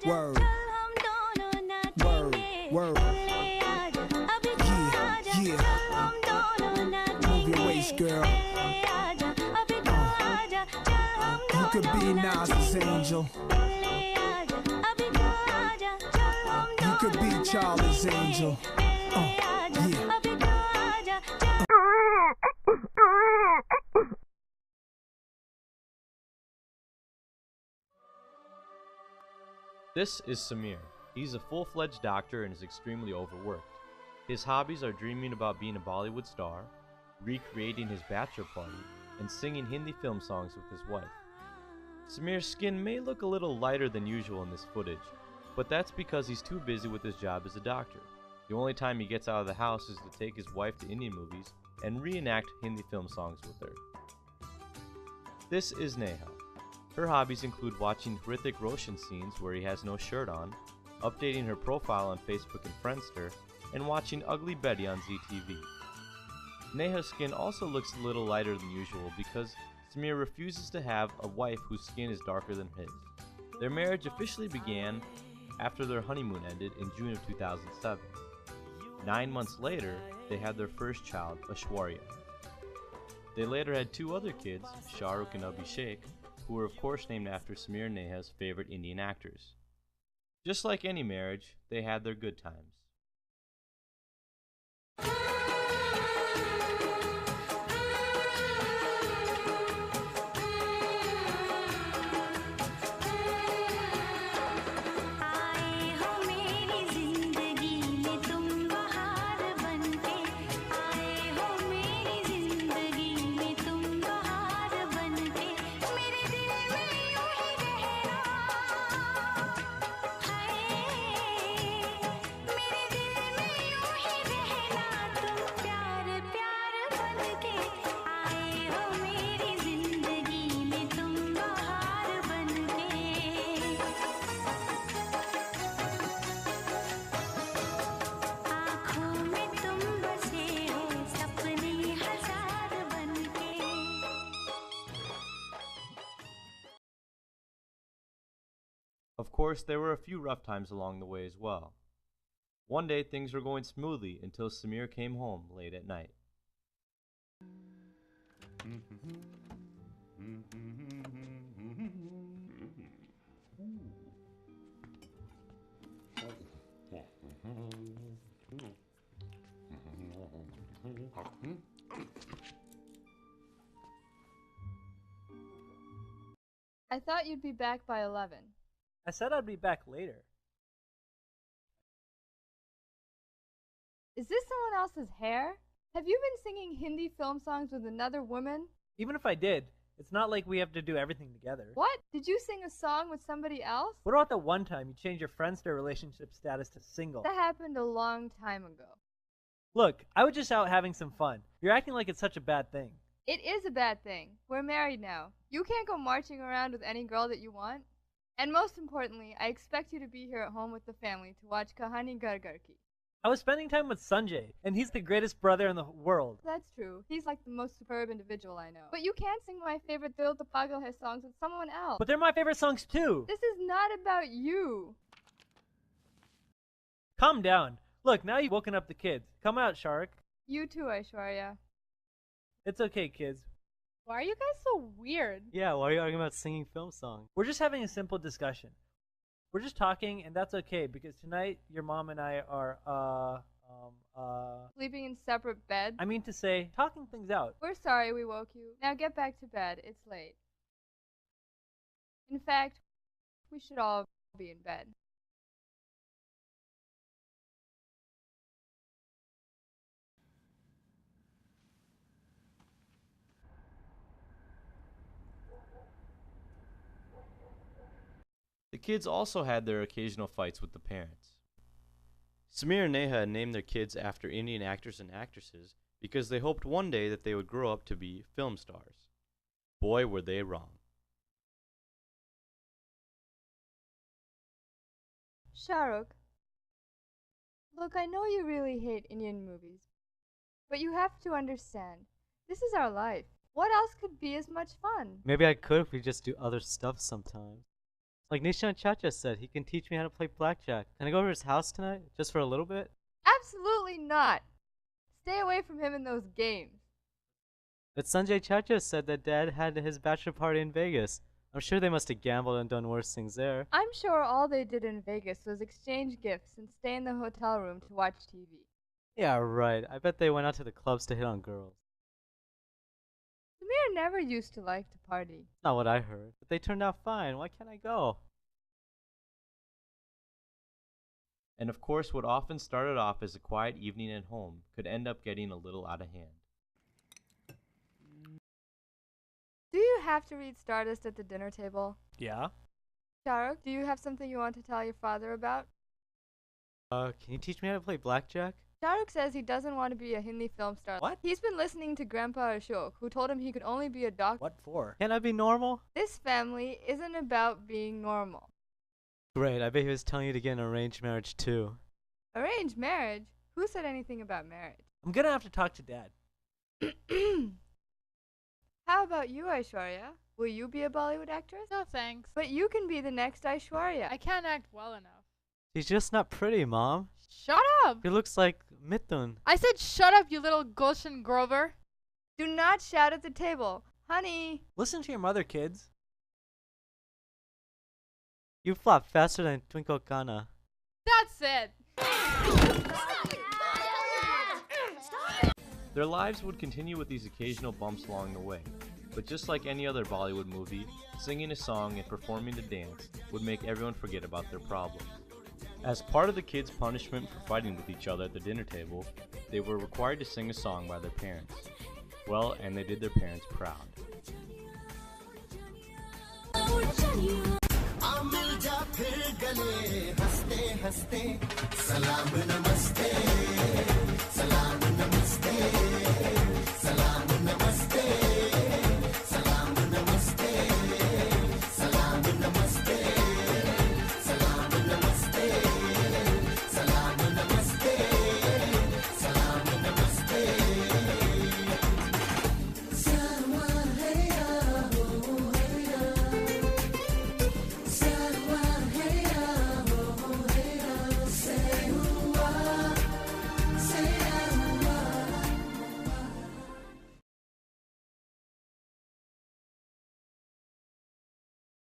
Word, word, word. Yeah, yeah. Move your waist, girl. You could be Nas's angel. You could be Charlie's angel. Yeah. This is Samir. He's a full-fledged doctor and is extremely overworked. His hobbies are dreaming about being a Bollywood star, recreating his bachelor party, and singing Hindi film songs with his wife. Samir's skin may look a little lighter than usual in this footage, but that's because he's too busy with his job as a doctor. The only time he gets out of the house is to take his wife to Indian movies and reenact Hindi film songs with her. This is Neha. Her hobbies include watching Hrithik Roshan scenes where he has no shirt on, updating her profile on Facebook and Friendster, and watching Ugly Betty on ZTV. Neha's skin also looks a little lighter than usual because Samir refuses to have a wife whose skin is darker than his. Their marriage officially began after their honeymoon ended in June of 2007. 9 months later, they had their first child, Ashwarya. They later had 2 other kids, Shahrukh and Abhishek, who were of course named after Samir and Neha's favorite Indian actors. Just like any marriage, they had their good times. Of course, there were a few rough times along the way as well. One day things were going smoothly until Samir came home late at night. I thought you'd be back by 11. I said I'd be back later. Is this someone else's hair? Have you been singing Hindi film songs with another woman? Even if I did, it's not like we have to do everything together. What? Did you sing a song with somebody else? What about the one time you changed your Friendster relationship status to single? That happened a long time ago. Look, I was just out having some fun. You're acting like it's such a bad thing. It is a bad thing. We're married now. You can't go marching around with any girl that you want. And most importantly, I expect you to be here at home with the family to watch Kahani Ghar Ghar Ki. I was spending time with Sanjay, and he's the greatest brother in the world. That's true. He's like the most superb individual I know. But you can't sing my favorite Dil To Pagal Hai songs with someone else. But they're my favorite songs too. This is not about you. Calm down. Look, now you've woken up the kids. Come out, Shahrukh. You too, Aishwarya. It's okay, kids. Why are you guys so weird? Yeah, why are you arguing about singing film songs? We're just having a simple discussion. We're just talking, and that's okay, because tonight your mom and I are, Sleeping in separate beds? I mean to say, talking things out. We're sorry we woke you. Now get back to bed. It's late. In fact, we should all be in bed. The kids also had their occasional fights with the parents. Samir and Neha had named their kids after Indian actors and actresses because they hoped one day that they would grow up to be film stars. Boy, were they wrong. Shahrukh, look, I know you really hate Indian movies, but you have to understand, this is our life. What else could be as much fun? Maybe I could if we just do other stuff sometimes. Like Nishan Chacha said, he can teach me how to play blackjack. Can I go over to his house tonight, just for a little bit? Absolutely not. Stay away from him in those games. But Sanjay Chacha said that Dad had his bachelor party in Vegas. I'm sure they must have gambled and done worse things there. I'm sure all they did in Vegas was exchange gifts and stay in the hotel room to watch TV. Yeah, right. I bet they went out to the clubs to hit on girls. Samir never used to like to party. Not what I heard. But they turned out fine. Why can't I go? And of course, what often started off as a quiet evening at home could end up getting a little out of hand. Do you have to read Stardust at the dinner table? Yeah? Shahrukh, do you have something you want to tell your father about? Can you teach me how to play blackjack? Shahrukh says he doesn't want to be a Hindi film star. What? He's been listening to Grandpa Ashok, who told him he could only be a doctor. What for? Can't I be normal? This family isn't about being normal. Great, I bet he was telling you to get an arranged marriage too. Arranged marriage? Who said anything about marriage? I'm gonna have to talk to Dad. How about you, Aishwarya? Will you be a Bollywood actress? No thanks. But you can be the next Aishwarya. I can't act well enough. She's just not pretty, Mom. Shut up! She looks like Mithun. I said shut up, you little Gulshan Grover. Do not shout at the table. Honey! Listen to your mother, kids. You flop faster than Twinkle Kana. That's it. Their lives would continue with these occasional bumps along the way, but just like any other Bollywood movie, singing a song and performing the dance would make everyone forget about their problems. As part of the kids' punishment for fighting with each other at the dinner table, they were required to sing a song by their parents. Well, and they did their parents proud. मिल जा फिर गले हंसते हंसते सलाम नमस्ते